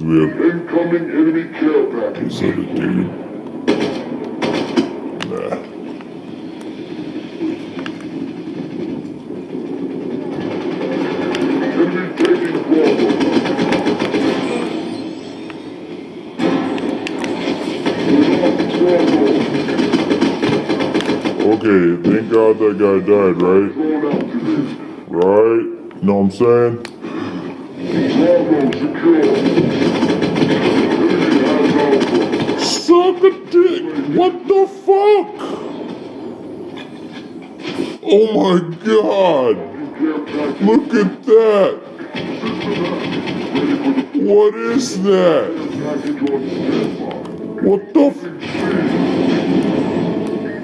we have... Incoming enemy care package. Is that a dude? Nah. Enemy taking Bravo. Okay, thank God that guy died, right? Right? Know what I'm saying? Bravo secure. Enemy has Alpha. Suck a dick! What the fuck? Oh my God! Look at that! What is that? What the f...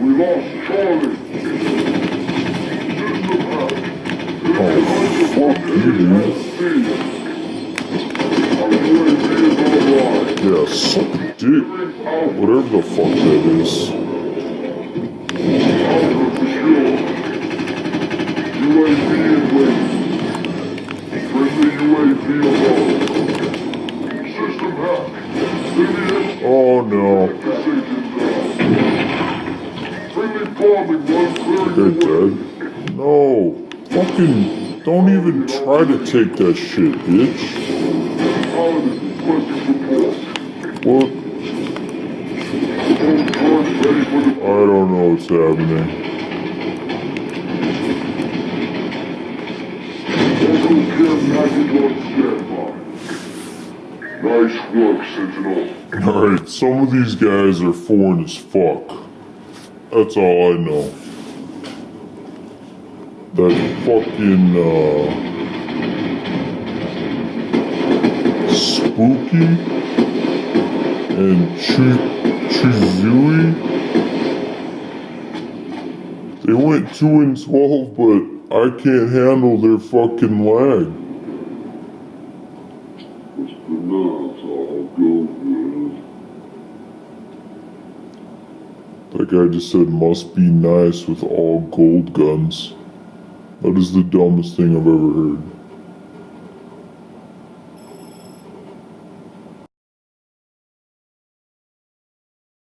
We lost Charlie. Oh, fuck you, dude. Yeah, suck a dick. Whatever the fuck that is. UAV in wait. Friendly UAV above. System hack. Oh no. Friendly bombing run clearing They're the way. dead. No. Fucking don't even try to take that shit, bitch. Paladin requesting support. What? All guards ready for the I don't know what's happening. medical care package on standby. Nice work, Sentinel. Alright, some of these guys are foreign as fuck. That's all I know. That fucking, Spooky and Chizui. They went 2-12, but I can't handle their fucking lag. What's the nerves all go with? That guy just said, must be nice with all gold guns. That is the dumbest thing I've ever heard.